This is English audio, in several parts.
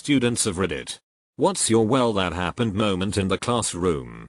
students of Reddit. What's your well that happened moment in the classroom?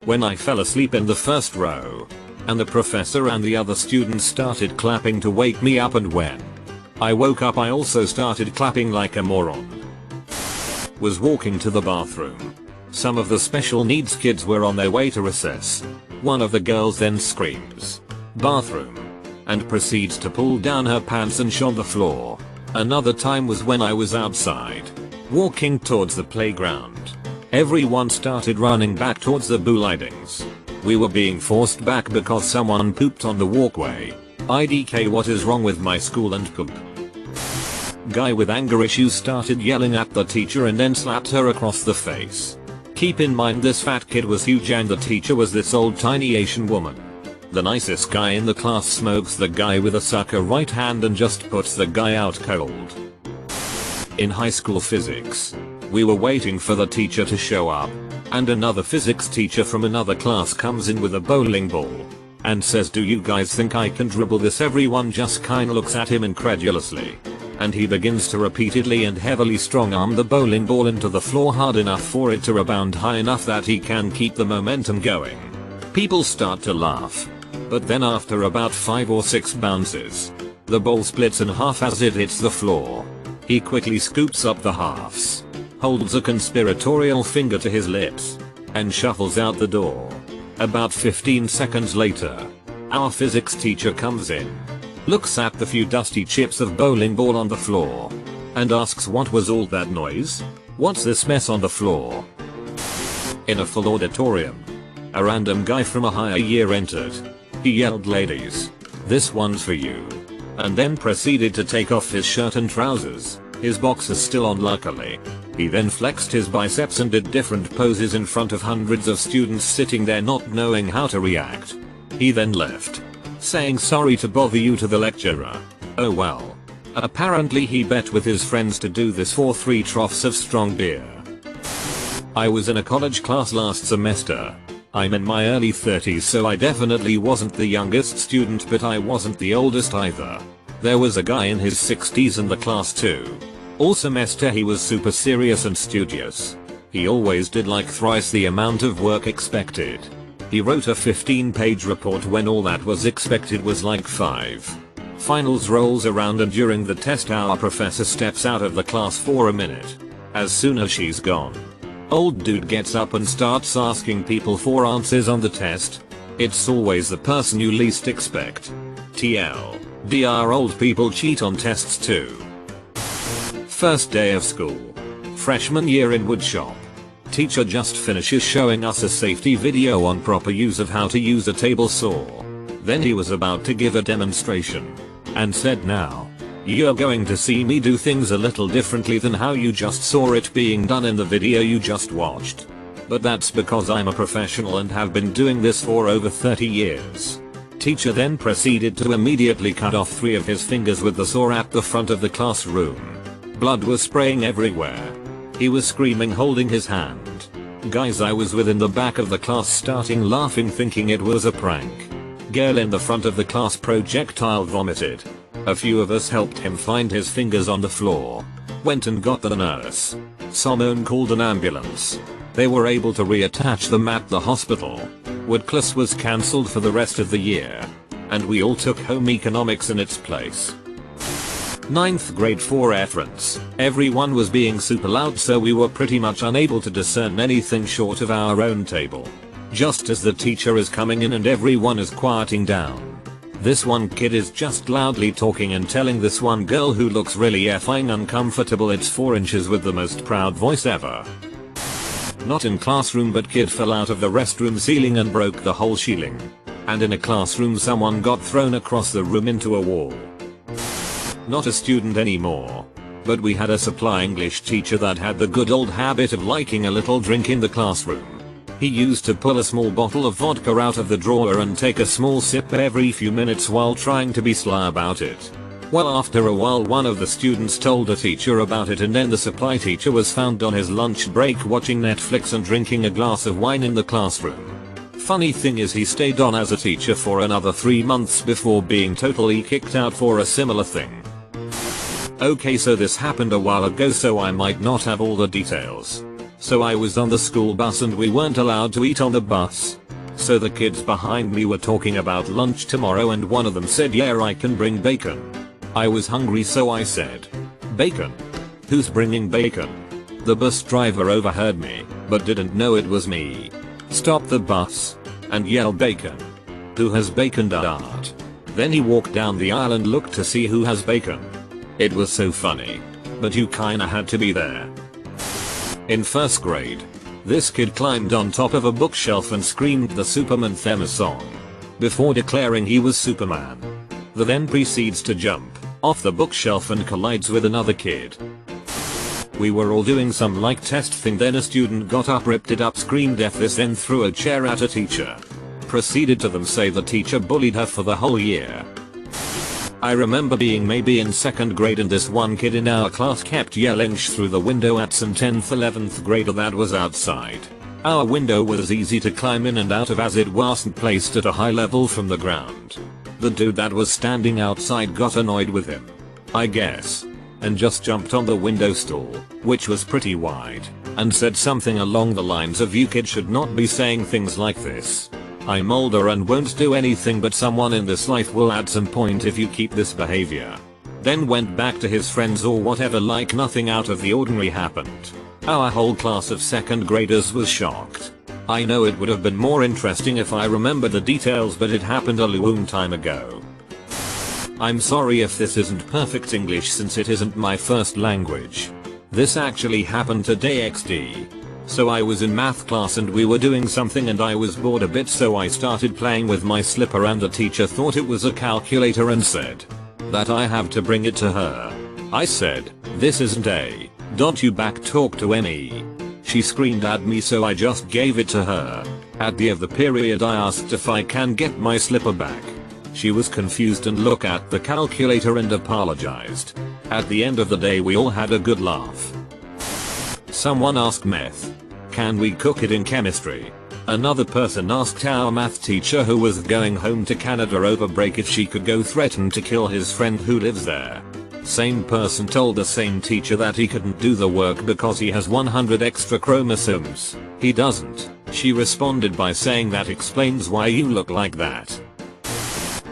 When I fell asleep in the first row, and the professor and the other students started clapping to wake me up, and when I woke up I also started clapping like a moron. Was walking to the bathroom. Some of the special needs kids were on their way to recess. One of the girls then screams, "Bathroom," and proceeds to pull down her pants and shove the floor. Another time was when I was outside, walking towards the playground. Everyone started running back towards the buildings. We were being forced back because someone pooped on the walkway. IDK, what is wrong with my school and poop? Guy with anger issues started yelling at the teacher and then slapped her across the face. Keep in mind this fat kid was huge and the teacher was this old tiny Asian woman. The nicest guy in the class smokes the guy with a sucker right hand and just puts the guy out cold. In high school physics, we were waiting for the teacher to show up, and another physics teacher from another class comes in with a bowling ball and says, "Do you guys think I can dribble this?" Everyone just kinda looks at him incredulously, and he begins to repeatedly and heavily strong arm the bowling ball into the floor hard enough for it to rebound high enough that he can keep the momentum going. People start to laugh, but then after about 5 or 6 bounces, the ball splits in half as it hits the floor. He quickly scoops up the halves, holds a conspiratorial finger to his lips, and shuffles out the door. About 15 seconds later, our physics teacher comes in, looks at the few dusty chips of bowling ball on the floor, and asks, "What was all that noise? What's this mess on the floor?" In a full auditorium, a random guy from a higher year entered. He yelled, "Ladies, this one's for you," and then proceeded to take off his shirt and trousers, his boxers still on luckily. He then flexed his biceps and did different poses in front of hundreds of students sitting there not knowing how to react. He then left, saying, "Sorry to bother you," to the lecturer. Oh well. Apparently he bet with his friends to do this for 3 troughs of strong beer. I was in a college class last semester. I'm in my early 30s, so I definitely wasn't the youngest student, but I wasn't the oldest either. There was a guy in his 60s in the class too. All semester he was super serious and studious. He always did like thrice the amount of work expected. He wrote a 15-page report when all that was expected was like 5. Finals rolls around and during the test our professor steps out of the class for a minute. As soon as she's gone, old dude gets up and starts asking people for answers on the test. It's always the person you least expect. TLDR, old people cheat on tests too. First day of school. Freshman year in woodshop. Teacher just finishes showing us a safety video on proper use of how to use a table saw. Then he was about to give a demonstration and said, "Now, you're going to see me do things a little differently than how you just saw it being done in the video you just watched. But that's because I'm a professional and have been doing this for over 30 years. Teacher then proceeded to immediately cut off 3 of his fingers with the saw at the front of the classroom. Blood was spraying everywhere. He was screaming, holding his hand. Guys, I was within the back of the class starting laughing thinking it was a prank. Girl in the front of the class projectile vomited. A few of us helped him find his fingers on the floor. Went and got the nurse. Someone called an ambulance. They were able to reattach them at the hospital. Wood class was cancelled for the rest of the year, and we all took home economics in its place. 9th grade for reference. Everyone was being super loud, so we were pretty much unable to discern anything short of our own table. Just as the teacher is coming in and everyone is quieting down, this one kid is just loudly talking and telling this one girl who looks really effing uncomfortable it's 4 inches with the most proud voice ever. Not in classroom, but kid fell out of the restroom ceiling and broke the whole ceiling. And in a classroom someone got thrown across the room into a wall. Not a student anymore, but we had a supply English teacher that had the good old habit of liking a little drink in the classroom. He used to pull a small bottle of vodka out of the drawer and take a small sip every few minutes while trying to be sly about it. Well, after a while one of the students told a teacher about it, and then the supply teacher was found on his lunch break watching Netflix and drinking a glass of wine in the classroom. Funny thing is he stayed on as a teacher for another 3 months before being totally kicked out for a similar thing. Okay, so this happened a while ago, so I might not have all the details. So I was on the school bus and we weren't allowed to eat on the bus. So the kids behind me were talking about lunch tomorrow and one of them said, yeah, I can bring bacon. I was hungry, so I said, bacon? Who's bringing bacon? The bus driver overheard me, but didn't know it was me. Stopped the bus and yelled, bacon. Who has bacon, dart? Then he walked down the aisle and looked to see who has bacon. It was so funny. But you kinda had to be there. In first grade, this kid climbed on top of a bookshelf and screamed the Superman theme song before declaring he was Superman. The then proceeds to jump off the bookshelf and collides with another kid. We were all doing some like test thing, then a student got up, ripped it up, screamed F this, then threw a chair at a teacher. Proceeded to them say the teacher bullied her for the whole year. I remember being maybe in 2nd grade and this one kid in our class kept yelling "sh" through the window at some 10th 11th grader that was outside. Our window was easy to climb in and out of as it wasn't placed at a high level from the ground. The dude that was standing outside got annoyed with him, I guess, and just jumped on the windowsill, which was pretty wide, and said something along the lines of, you kids should not be saying things like this. I'm older and won't do anything, but someone in this life will at some point if you keep this behavior. Then went back to his friends or whatever like nothing out of the ordinary happened. Our whole class of 2nd graders was shocked. I know it would have been more interesting if I remember the details, but it happened a long time ago. I'm sorry if this isn't perfect English since it isn't my first language. This actually happened today XD. So I was in math class and we were doing something and I was bored a bit, so I started playing with my slipper and the teacher thought it was a calculator and said that I have to bring it to her. I said, this isn't a. Don't you back talk to me. She screamed at me, so I just gave it to her. At the end of the period I asked if I can get my slipper back. She was confused and looked at the calculator and apologized. At the end of the day we all had a good laugh. Someone asked meth, can we cook it in chemistry? Another person asked our math teacher who was going home to Canada over break if she could go threaten to kill his friend who lives there. Same person told the same teacher that he couldn't do the work because he has 100 extra chromosomes. He doesn't. She responded by saying that explains why you look like that.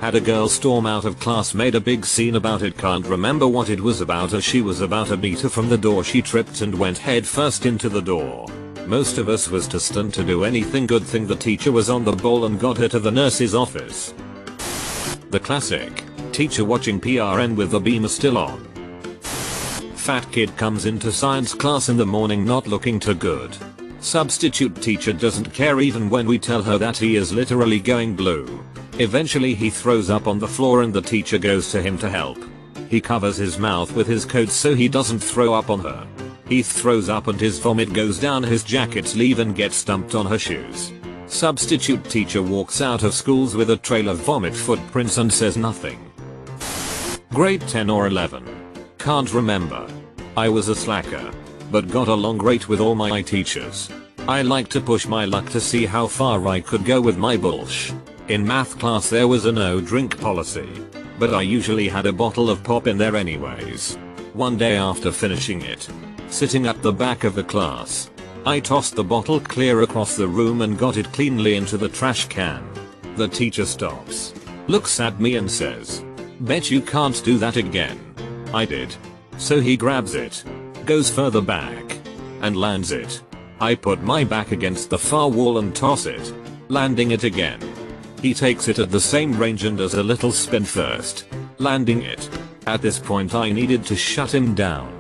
Had a girl storm out of class, made a big scene about it, can't remember what it was about, as she was about a meter from the door she tripped and went head first into the door. Most of us was too stunned to do anything. Good thing the teacher was on the ball and got her to the nurse's office. The classic, teacher watching PRN with the beamer still on. Fat kid comes into science class in the morning not looking too good. Substitute teacher doesn't care even when we tell her that he is literally going blue. Eventually he throws up on the floor and the teacher goes to him to help. He covers his mouth with his coat so he doesn't throw up on her. He throws up and his vomit goes down his jacket sleeve and gets stumped on her shoes. Substitute teacher walks out of schools with a trail of vomit footprints and says nothing. Grade 10 or 11. Can't remember. I was a slacker, but got along great with all my teachers. I like to push my luck to see how far I could go with my bullsh. In math class there was a no drink policy, but I usually had a bottle of pop in there anyways. One day after finishing it, sitting at the back of the class, I tossed the bottle clear across the room and got it cleanly into the trash can. The teacher stops, looks at me and says, bet you can't do that again. I did. So he grabs it, goes further back, and lands it. I put my back against the far wall and toss it, landing it again. He takes it at the same range and does a little spin first, landing it. At this point I needed to shut him down.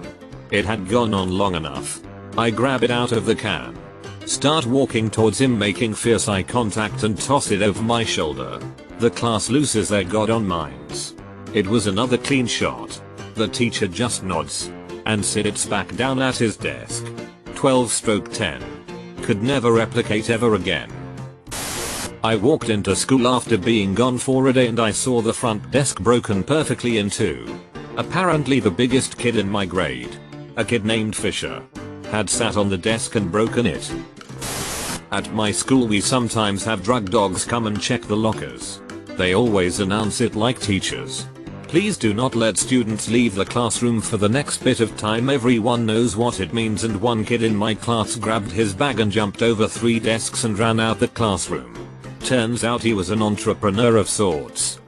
It had gone on long enough. I grab it out of the can, start walking towards him making fierce eye contact and toss it over my shoulder. The class loses their goddamn minds. It was another clean shot. The teacher just nods and sits back down at his desk. 12/10. Could never replicate ever again. I walked into school after being gone for a day and I saw the front desk broken perfectly in two. Apparently the biggest kid in my grade, a kid named Fisher, had sat on the desk and broken it. At my school we sometimes have drug dogs come and check the lockers. They always announce it like teachers. Please do not let students leave the classroom for the next bit of time. Everyone knows what it means, and one kid in my class grabbed his bag and jumped over 3 desks and ran out the classroom. Turns out he was an entrepreneur of sorts.